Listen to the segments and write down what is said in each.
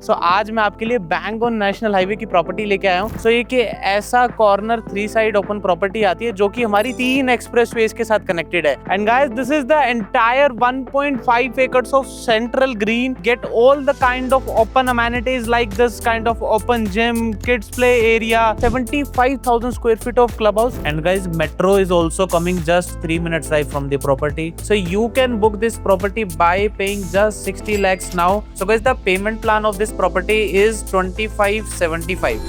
सो आज मैं आपके लिए बैंगन नेशनल हाईवे की प्रॉपर्टी लेके आया हूँ। सो ये कि ऐसा कॉर्नर 3 साइड ओपन प्रॉपर्टी आती है जो कि हमारी 3 एक्सप्रेसवेज के साथ कनेक्टेड है। And guys this is the entire 1.5 acres of central green, get all the kind of open amenities like this kind of open gym, kids play area, 75,000 square feet of clubhouse. And guys, metro is also coming just 3 minutes drive from the property. So you can book this property by paying just 60 lakhs now. So guys, the payment plan of this property is 2575.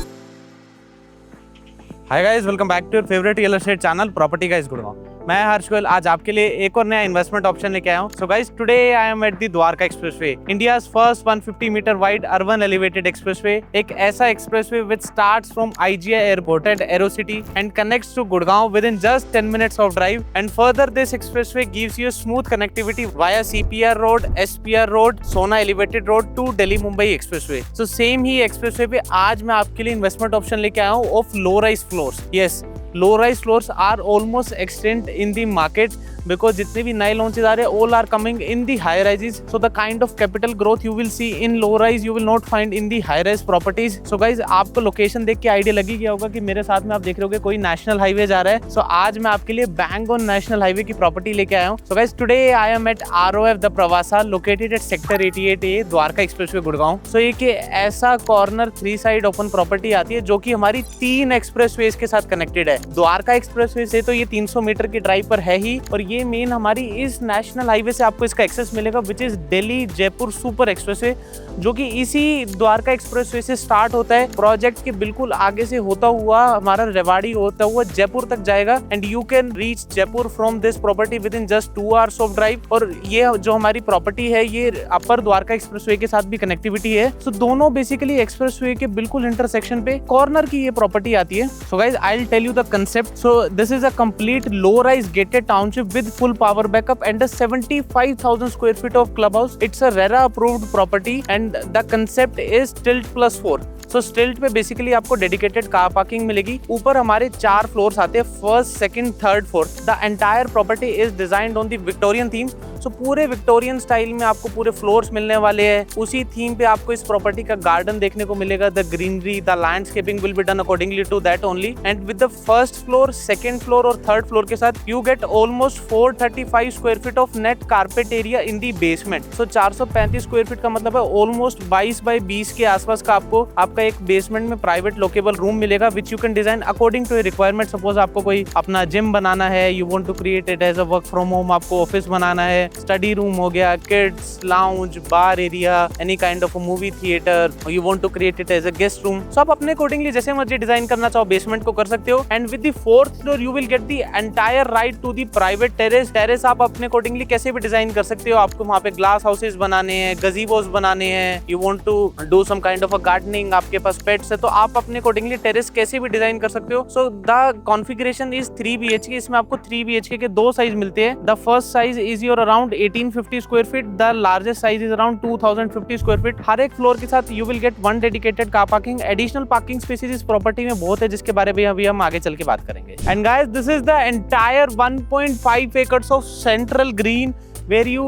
Hi guys, welcome back to your favorite real estate channel, Property Guys Gurgaon. मैं हर्ष गोयल आज आपके लिए एक और नया investment option लेके आया हूँ। So guys, today I am at the Dwarka expressway, India's first 150 metre wide urban elevated expressway. एक ऐसा expressway which starts from IGI airport at aero city and connects to Gurgaon within just 10 minutes of drive. And further, this expressway gives you smooth connectivity via CPR road, SPR road, Sona elevated road to Delhi Mumbai expressway. So same he expressway पे आज मैं आपके लिए investment option लेके आया हूँ of low rise floors. Yes, low rise floors are almost extinct in the market because जितने भी नए लॉन्चेस आ रहे हैं all are coming in the high rises. So the kind of capital growth you will see in low rise you will not find in the high rise properties. So guys, आपको location देख के idea लगी गया होगा कि मेरे साथ में आप देख रहे होगे कोई नेशनल हाईवे जा रहा है। So आज मैं आपके लिए बैंगन नेशनल हाईवे की प्रॉपर्टी लेके आया हूँ। So guys, today I am at ROF The Pravasa located at sector 88A Dwarka expressway Gurgaon. So ये कि ऐसा कॉर्नर 3 साइड ओपन प्रॉपर्टी आती है जो कि हमारी 3 एक्सप्रेसवेज के साथ कनेक्टेड है। द्वारका एक्सप्रेसवे से तो ये 300 मीटर की ड्राइव पर है ही, और ये मेन हमारी इस नेशनल हाईवे से आपको इसका एक्सेस मिलेगा which is Delhi Jaipur super expressway, जो कि इसी द्वारका एक्सप्रेसवे से स्टार्ट होता है। प्रोजेक्ट के बिल्कुल आगे से होता हुआ हमारा रेवाड़ी होता हुआ जयपुर तक जाएगा and you can reach Jaipur from this property with in just 2 hours of drive. और ये जो हमारी प्रॉपर्टी है ये अपर द्वारका एक्सप्रेसवे के साथ भी कनेक्टिविटी है। सो दोनों बेसिकली एक्सप्रेसवे के बिल्कुल इंटरसेक्शन पे कॉर्नर की ये प्रॉपर्टी आती है। So guys, I will tell you the concept. So this is a complete low-rise gated township with full power backup and a 75,000 square feet of clubhouse. It's a RERA approved property and the concept is tilt plus 4. So स्टिल्ट पे basically आपको dedicated car parking मिलेगी। ऊपर हमारे 4 floors आते हैं, first, second, third, fourth. The entire property is designed on the Victorian theme. So पूरे Victorian style में आपको पूरे फ्लोर्स मिलने वाले हैं। उसी थीम पे आपको इस प्रॉपर्टी का गार्डन देखने को मिलेगा। The greenery, the landscaping will be done accordingly to that only. And with the first floor, second floor और थर्ड फ्लोर के साथ you get almost 435 square feet of net carpet area in the basement. So 435 square feet का मतलब है almost 22 by 20 के आसपास का आपका एक बेसमेंट में प्राइवेट लोकेबल रूम मिलेगा which you can design according to requirement. Suppose आपको कोई अपना जिम बनाना है, you want to create it as a work from home, आपको ऑफिस बनाना है, स्टडी रूम हो गया, kids lounge, bar area, any kind of movie theatre, you want to create it as a guest room. So आप अपने accordingly जैसे मर्जी design करना चाहो बेसमेंट को कर सकते हो। And with the 4th floor you will get the entire right to the private terrace. Terrace आप अपने अकॉर्डिंगली कैसे भी डिजाइन कर सकते हो। आपको वहाँ पे ग्लास हाउसेस बनाने हैं, गजीबोस बनाने हैं, you want to do some kind of a gardening, आपके पास पेट्स है, तो आप अपने अकॉर्डिंगली टेरेस कैसे भी डिजाइन कर सकते हो। So the configuration is 3 BHK। इसमें आपको 3 BHK के 2 साइज मिलते हैं। The first size is your around 1850 square feet, the largest size is around 2050 square feet. हर एक फ्लोर के साथ you will get 1 dedicated car parking. Additional parking spaces इस प्रॉपर्टी में बहुत है, जिसके बारे में अभी हम आगे चल के बात करेंगे। And guys, this is the entire 1.5 acres of central green where you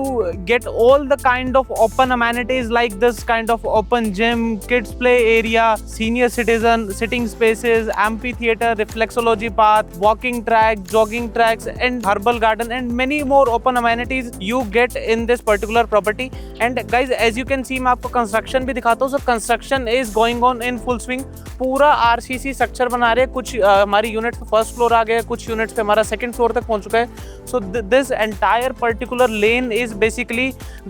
get all the kind of open amenities like this kind of open gym, kids play area, senior citizen sitting spaces, amphitheater, reflexology path, walking track, jogging tracks and herbal garden and many more open amenities you get in this particular property. And guys, as you can see, मैं आपको construction भी दिखाता हूँ। So construction is going on in full swing। पूरा RCC structure बना रहे हैं। कुछ हमारी यूनिट पे फर्स्ट फ्लोर आ गया, कुछ यूनिट्स पे हमारा सेकंड फ्लोर तक पहुंच चुका है। So this entire particular lane is basically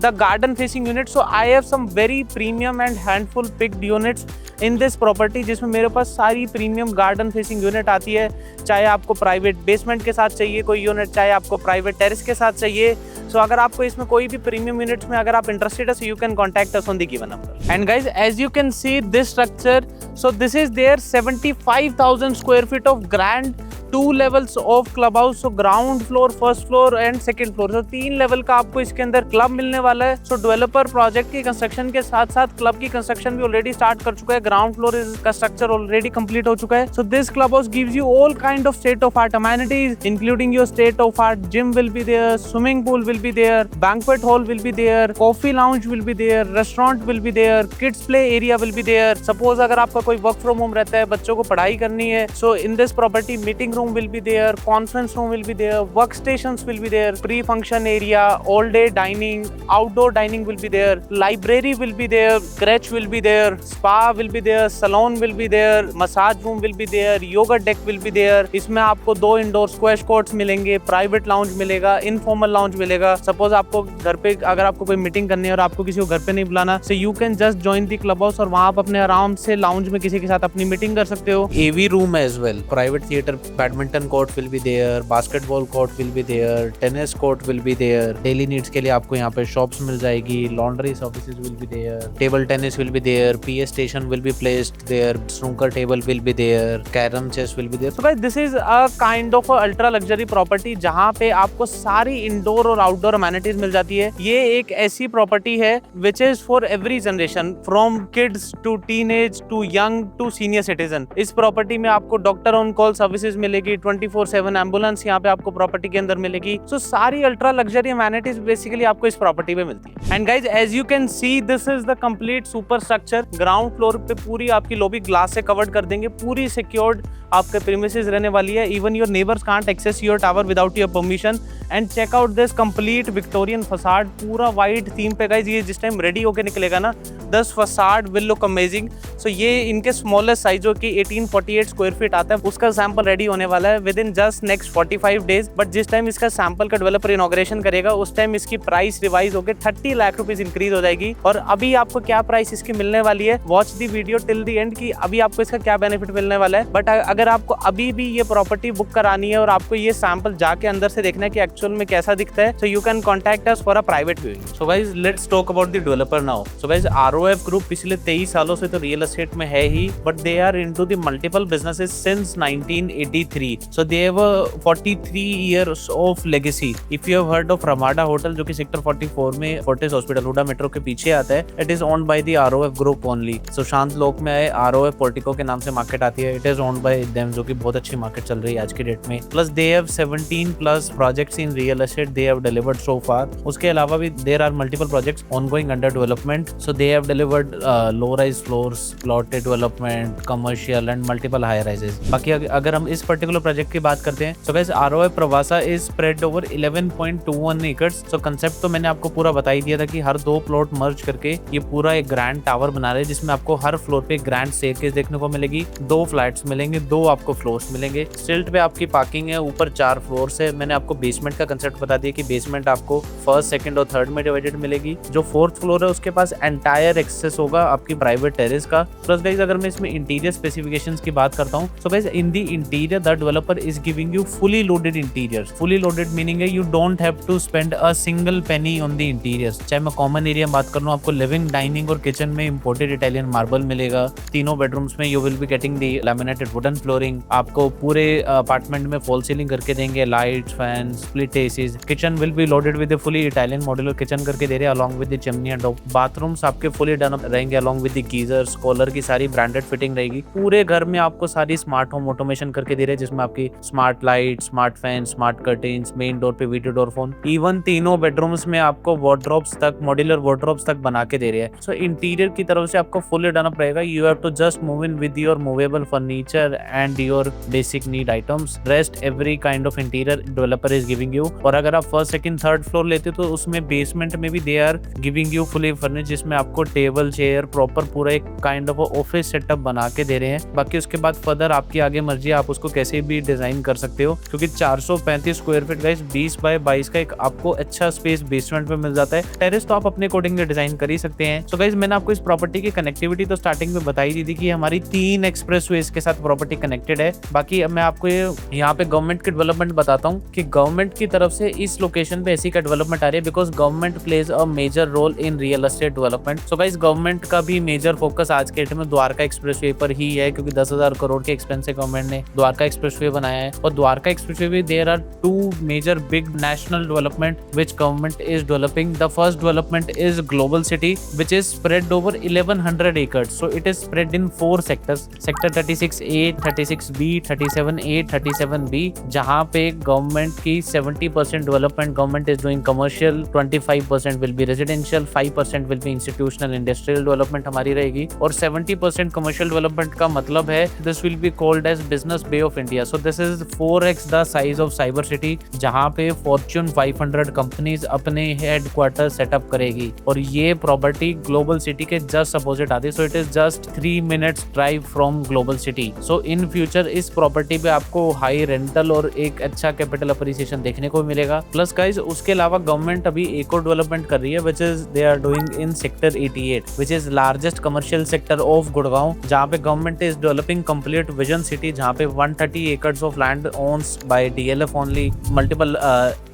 the garden facing unit. So I have some very premium and handful picked units in this property, जिसमें मेरे पास सारी प्रीमियम गार्डन फेसिंग यूनिट आती है। चाहे आपको प्राइवेट बेसमेंट के साथ चाहिए कोई यूनिट, चाहे आपको प्राइवेट टेरेस के साथ चाहिए। सो अगर आपको इसमें कोई भी प्रीमियम यूनिट्स में अगर आप इंटरेस्टेड है, so you can contact us on the given number. And guys, as you can see this structure, so this is there 75,000 square feet of grand 2 levels of club house, so ground floor, first floor and second floor, so 3 level का आपको इसके अंदर club मिलने वाला है। So developer project की construction के साथ साथ क्लब की कंस्ट्रक्शन भी ऑलरेडी स्टार्ट कर चुका है। ग्राउंड फ्लोर का स्ट्रक्चर ऑलरेडी कंप्लीट हो चुका है। So this club house gives you all kind of state of art amenities including your state of art gym will be there, swimming pool will be there, banquet hall will be there, coffee lounge will be there, restaurant will be there, kids play area will be there। suppose अगर आपका कोई work from home रहता है, बच्चों को पढ़ाई करनी है, so in this property meeting room will be there, conference room will be there, workstations will be there, pre-function area, all day dining, outdoor dining will be there, library will be there, crèche will be there, spa will be there, salon will be there, massage room will be there, yoga deck will be there। इसमें आपको 2 indoor squash courts मिलेंगे, private lounge मिलेगा, informal lounge मिलेगा। Suppose आपको घर पे अगर आपको कोई मीटिंग करनी है और आपको किसी को घर पे नहीं बुलाना, सो you can just join the club house और वहां आप अपने आराम से लाउंज में किसी के साथ अपनी मीटिंग कर सकते हो। AV room as well, private theatre, badminton court will be there, basketball court will be there, tennis court will be there. Daily needs के लिए आपको यहाँ पे शॉप्स मिल जाएगी, laundry services will be there, table tennis will be there, PA station will be placed there, snooker table will be there, carrom chess will be there. So guys this is a kind of ultra luxury property जहां पे आपको सारी indoor और outdoor amenities मिल जाती है। ये एक ऐसी प्रॉपर्टी है which is for every generation, from kids to teenage to young to senior citizen. इस प्रॉपर्टी में आपको डॉक्टर ऑन कॉल सर्विसेज मिलेगी, 24/7 एम्बुलेंस यहाँ पे आपको प्रॉपर्टी के अंदर मिलेगी। सो सारी अल्ट्रा लग्जरी अमेनिटीज बेसिकली आपको इस प्रॉपर्टी में मिलती है। And guys as you can see this is the complete superstructure. Ground floor पे पूरी आपकी लॉबी ग्लास से कवर्ड कर देंगे, पूरी सिक्योर्ड आपके प्रीमिसेस रहने वाली है। Even your neighbours can't access your tower without your permission. And check out this complete Victorian facade, पूरा वाइट थीम पे गाइज। ये जिस टाइम रेडी होके निकलेगा ना, this facade will look amazing. So ये इनके स्मॉलेस्ट साइज जो कि 1848 स्क्वायर फीट आता है, उसका सैंपल रेडी होने वाला है with in just next 45 days. But जिस टाइम इसका सैंपल का डेवलपर इनॉग्रेशन करेगा, उस टाइम इसकी प्राइस रिवाइज होकर 30 लाख रुपीज इंक्रीज हो जाएगी। और अभी आपको क्या प्राइस इसकी मिलने वाली है, watch the video till the end कि अभी आपको इसका क्या बेनिफिट मिलने वाला है। बट अगर आपको अभी भी ये प्रॉपर्टी बुक करानी है और आपको ये सैंपल जाके अंदर से देखना है कि एक्चुअल में कैसा दिखता है, so you can contact us for a private viewing. So guys let's talk about the developer now. So guys ROF group पिछले 23 सालों से तो रियल एस्टेट में है ही, but they are into the multiple businesses since 1983। So they have 43 years of legacy. If you have heard of Ramada hotel, जो कि sector 44 में फोर्टिस हॉस्पिटल हुडा मेट्रो के पीछे आता है, it is owned by the ROF group only. So Shant Lok में ROF portico के नाम से मार्केट आती है, it is owned bye them, जो कि बहुत अच्छी मार्केट चल रही है आज की डेट में। Plus they have 17+ projects in real estate they have delivered so far. उसके अलावा भी there are multiple projects ongoing under development. So they have delivered low rise floors, plotted development, commercial and multiple high rises. बाकी अगर हम इस particular project की बात करते हैं, सो गाइस ROF प्रवासा is spread over 11.21 acres. So concept तो मैंने आपको पूरा बता ही दिया था कि हर 2 प्लॉट मर्ज करके ये पूरा एक ग्रैंड टावर बना रहे हैं, जिसमें आपको हर फ्लोर पे ग्रैंड स्टेयरकेस देखने को मिलेगी, 2 फ्लैट्स मिलेंगे, 2 आपको फ्लोर्स मिलेंगे। स्टिल्ट पे आपकी पार्किंग है, ऊपर 4 फ्लोर्स है। मैंने आपको बेसमेंट का कंसेप्ट बता दिया कि बेसमेंट आपको फर्स्ट, सेकंड और थर्ड में डिवाइडेड मिलेगी। जो 4th फ्लोर है उसके पास एंटायर एक्सेस होगा आपकी प्राइवेट टेरेस का। प्लस गाइस अगर मैं इसमें इंटीरियर स्पेसिफिकेशंस की बात करता हूं, so guys in the interior the developer is giving you fully loaded interiors. Fully loaded meaning है you don't have to spend a single penny on the interiors. चाहे मैं कॉमन एरिया में बात कर लूं, आपको लिविंग, डाइनिंग और kitchen में इंपोर्टेड इटालियन मार्बल मिलेगा। तीनों बेडरूम्स में you will be getting the laminated wooden flooring. आपको पूरे अपार्टमेंट में फॉल सीलिंग करके देंगे, lights, fan, split ACs. Kitchen will be loaded with fully Italian modular kitchen करके दे रहे हैं along with the chimney and bathrooms आपके फुली डन अप रहेंगे अलॉन्ग विद द गीजर्स, कॉलर की सारी ब्रांडेड फिटिंग रहेगी। पूरे घर में आपको सारी स्मार्ट होम ऑटोमेशन करके दे रहे हैं, जिसमें आपकी smart light, smart fan, smart curtains, main door पे वीडियो डोर फोन। इवन तीनों बेडरूम्स में आपको वार्डरोब्स तक, मॉड्यूलर वार्डरोब्स तक बना के दे रहे हैं। सो इंटीरियर की तरफ से आपको फुली डन अप रहेगा। You have to just move in with your movable furniture and your basic need items. Rest every kind of interior developer is giving you. और अगर आप फर्स्ट, सेकंड, थर्ड फ्लोर लेते हो तो उसमें basement में भी they are giving you fully furnished, जिसमें आपको टेबल, चेयर, प्रॉपर पूरा एक काइंड ऑफ ऑफिस सेटअप बना के दे रहे हैं। बाकी उसके बाद फर्दर आपकी आगे मर्जी, आप उसको कैसे भी डिजाइन कर सकते हो, क्योंकि 435 स्क्वायर फीट गाइस 20x22 का एक आपको अच्छा स्पेस बेसमेंट में मिल जाता है। टेरेस तो आप अपने अकॉर्डिंग डिजाइन कर ही सकते हैं। सो गाइस मैंने आपको इस प्रॉपर्टी की कनेक्टिविटी तो स्टार्टिंग में बताई दी थी कि हमारी 3 एक्सप्रेसवेज के साथ प्रॉपर्टी कनेक्टेड है। बाकी अब मैं आपको यहाँ पे गवर्नमेंट की डेवलपमेंट बताता हूँ कि गवर्नमेंट की तरफ से इस लोकेशन पे ऐसी का डेवलपमेंट आ रही है because government plays a major role in real estate development. So guys government का भी मेजर फोकस आज मार्केट में द्वारका एक्सप्रेसवे पर ही है, क्योंकि 10,000 करोड़ के एक्सपेंस से गवर्नमेंट ने द्वारका एक्सप्रेसवे बनाया है। और द्वारका एक्सप्रेसवे में there are two major big national development which government is developing. The first development is global city which is spread over 1100 acres, so it is spread in 4 sectors, sector 36A, 36B, 37A, 37B, जहां पे government की 70% development government is doing commercial, 25% will be residential, 5% will be institutional industrial development हमारी रहेगी, और 70% commercial development का मतलब है this will be called as business bay of India. So this is 4x the size of cyber city, जहां पे fortune 500 companies अपने headquarter setup करेगी, और ये प्रॉपर्टी ग्लोबल सिटी के जस्ट अपोजिट आती है। So it is just 3 minutes drive from global city. So in future इस प्रॉपर्टी पे आपको हाई रेंटल और एक अच्छा कैपिटल अप्रिसिएशन देखने को मिलेगा। प्लस गाइस उसके अलावा गवर्नमेंट अभी एक और डेवलपमेंट कर रही है which is they are doing in sector 88 which is largest commercial sector of Gurgaon, जहां पे government is developing complete vision city, जहां पे 130 acres of land owns by DLF only, multiple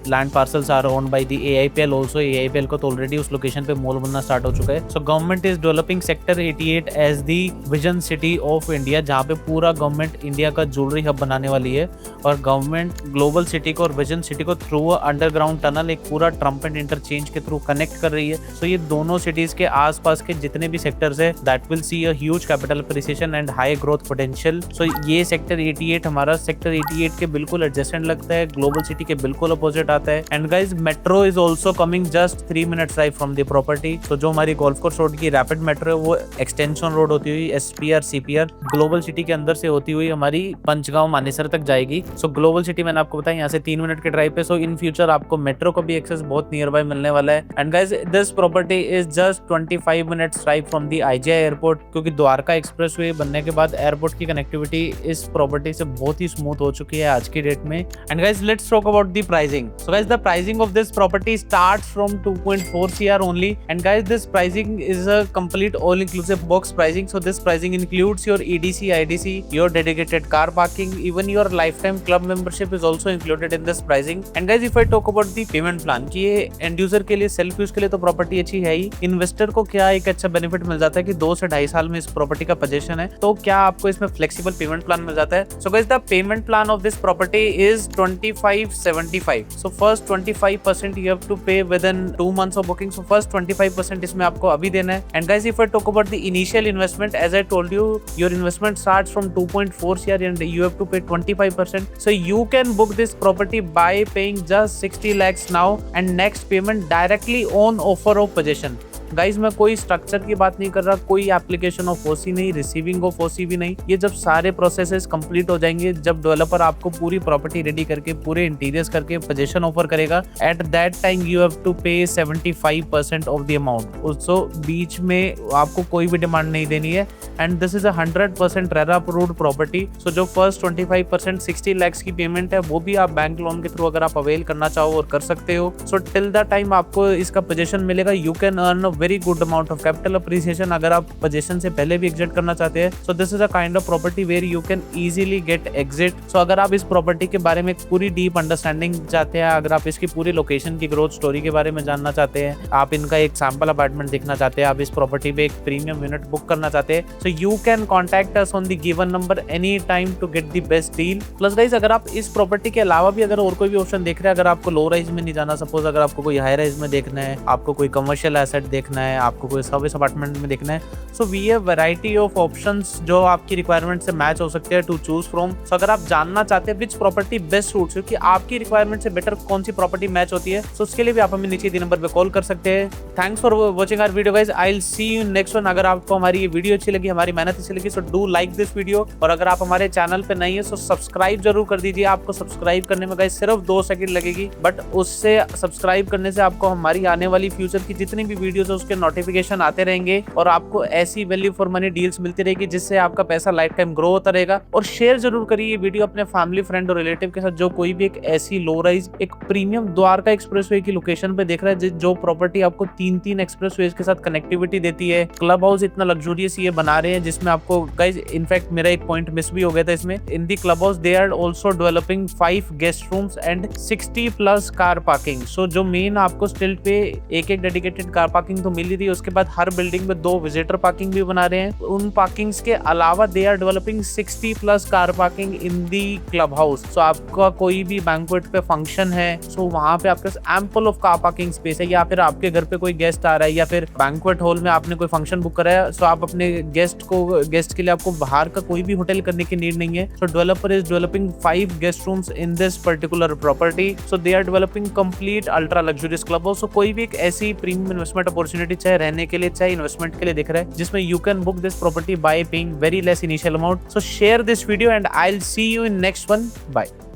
land parcels are owned by the AIPL also. AIPL को तो already उस location पे mall बनना start हो चुका है। So government is developing sector 88 as the vision city of India, जहाँ पे पूरा गवर्नमेंट इंडिया का ज्वेलरी हब बनाने वाली है, और गवर्नमेंट ग्लोबल सिटी को और विजन सिटी को थ्रू अंडरग्राउंड टनल एक पूरा ट्रम्प एंड इंटरचेंज के थ्रू कनेक्ट कर रही है। सो ये दोनों सिटीज के आसपास के जितने भी सेक्टर्स है that will see a huge capital appreciation and high growth potential. So ये सेक्टर 88 हमारा सेक्टर 88 के बिल्कुल एडजेसेंट लगता है, ग्लोबल सिटी के बिल्कुल अपोजिट आता है। And guys metro is also coming just 3 minutes drive from the property. तो जो हमारी गोल्फ कोर्स रोड की रैपिड मेट्रो है वो एक्सटेंशन रोड होती हुई SPR CPR ग्लोबल सिटी के अंदर से होती हुई हमारी पंचगांव मानेसर तक जाएगी। सो ग्लोबल सिटी मैंने आपको बताया यहाँ से 3 मिनट के ड्राइव पे। सो इन फ्यूचर आपको मेट्रो को भी एक्सेस बहुत नियर बाय मिलने वाला है। And guys this property is just 25 minutes drive from the IGI airport, क्योंकि द्वारका एक्सप्रेसवे बनने के बाद एयरपोर्ट की कनेक्टिविटी इस प्रॉपर्टी से बहुत ही स्मूथ हो चुकी है आज की डेट में। And guys let's talk about the pricing. So guys the pricing of this property starts from 2.4 CR only, and guys this pricing is a complete all inclusive box pricing. So this pricing includes your EDC, IDC, your dedicated car parking, even your lifetime club membership is also included in this pricing. And guys if I talk about the payment plan कि ये end user के लिए self use के लिए तो property अच्छी है ही, investor को क्या एक अच्छा benefit मिल जाता है कि 2 से 2.5 साल में इस property का possession है, तो क्या आपको इसमें flexible payment plan मिल जाता है। So guys the payment plan of this property is 25/75. So first 25% you have to pay within 2 months of booking. So first 25% इसमें आपको अभी देना है। And guys if I talk about the initial investment, as I told you your investment starts from 2.4 CR and you have to pay 25%. So you can book this property by paying just 60 lakhs now and next payment directly on offer of possession. Guys मैं कोई structure की बात नहीं कर रहा, कोई application of ओसी नहीं, receiving of ओसी भी नहीं। ये जब सारे प्रोसेसेस कंप्लीट हो जाएंगे, जब डेवलपर आपको पूरी प्रॉपर्टी रेडी करके पूरे इंटीरियर्स करके पोजीशन ऑफर करेगा, at that time you have to pay 75% of the amount. उसको बीच में आपको कोई भी डिमांड नहीं देनी है। And this is 100% RERA approved property. So जो फर्स्ट 25% 60 lakhs की पेमेंट है वो भी आप बैंक लोन के थ्रू अगर आप अवेल करना चाहो और कर सकते हो। सो टिल द टाइम आपको इसका पोजीशन मिलेगा, you can earn very good amount of capital appreciation अगर आप पोजीशन से पहले भी एग्जिट करना चाहते हैं। So this is a kind of property where you can easily get exit. So अगर आप इस प्रॉपर्टी के बारे में पूरी डीप अंडरस्टैंडिंग चाहते हैं, अगर आप इसकी पूरी लोकेशन की ग्रोथ स्टोरी के बारे में जानना चाहते हैं, आप इनका एक सैंपल अपार्टमेंट देखना चाहते हैं, आप इस प्रॉपर्टी पे एक प्रीमियम यूनिट बुक करना चाहते हैं, so you can contact us on the given number any time to get the best deal. Plus guys अगर आप इस प्रॉपर्टी के अलावा भी अगर और कोई भी ऑप्शन देख रहे हैं, अगर आपको लो राइज में नहीं जाना, सपोज अगर आपको कोई हाई राइज में देखना है, आपको कोई कमर्शियल एसेट देखना है, आपको कोई सर्विस अपार्टमेंट में देखना है, so we have variety of options जो आपकी रिक्वायरमेंट से मैच हो सकते हैं टू चूज फ्रॉम। सो अगर आप जानना चाहते हैं which property best suits you, कि आपकी रिक्वायरमेंट से बेटर कौन सी प्रॉपर्टी मैच होती है, सो उसके लिए भी आप हमें नीचे दिए नंबर पे कॉल कर सकते हैं। Thanks for watching our video guys, I will see you next one. अगर आपको हमारी ये वीडियो अच्छी लगी, हमारी मेहनत अच्छी लगी, so do like this video. और अगर आप हमारे चैनल पे नहीं है सो सब्सक्राइब जरूर कर दीजिए। आपको सब्सक्राइब करने में गाइस सिर्फ 2 सेकंड लगेगी, बट उससे सब्सक्राइब करने से आपको हमारी आने वाली फ्यूचर की जितनी भी वीडियोस है उसके नोटिफिकेशन आते रहेंगे और आपको ऐसी वैल्यू फॉर मनी डील्स मिलती रहेगी जिससे आपका पैसा लाइफ टाइम ग्रो होता रहेगा। और शेयर जरूर करिए ये वीडियो अपने फैमिली फ्रेंड और रिलेटिव के साथ जो कोई भी एक ऐसी लो राइज एक प्रीमियम द्वारका एक्सप्रेसवे की लोकेशन पे देख रहा है, जो प्रॉपर्टी आपको 3 एक्सप्रेसवे के साथ कनेक्टिविटी देती है। क्लब हाउस इतना लग्जूरियस ये बना रहे हैं, जिसमें आपको गाइज इनफैक्ट मेरा एक पॉइंट मिस भी हो गया था इसमें, in the club house they are also developing 5 guest rooms and 60+ car parking. So जो मेन आपको स्टिल्ट पे एक डेडिकेटेड कार पार्किंग तो मिल ही रही है, उसके बाद हर बिल्डिंग में 2 विजिटर पार्किंग भी बना रहे हैं। उन पार्किंग्स के अलावा they are developing 60+ car parking in the club house. So आपका कोई भी बैंक्वेट पे फंक्शन है, सो वहां पे आपके पास ample of car parking space है, या फिर आपके घर पे कोई गेस्ट आ रहा है, या फिर बैंक्वेट हॉल में आपने कोई फंक्शन बुक करा है, सो आप अपने गेस्ट के लिए आपको बाहर का कोई भी होटल करने की नीड नहीं है। So developer is developing 5 guest rooms in this particular property. So they are developing complete ultra luxurious club house. So कोई भी एक ऐसी प्रीमियम इन्वेस्टमेंट अपॉर्चुनिटी, चाहे रहने के लिए चाहे इन्वेस्टमेंट के लिए दिख रहा है, जिसमें you can book this property by paying very less initial amount. So share this video and I will see you in next one. Bye.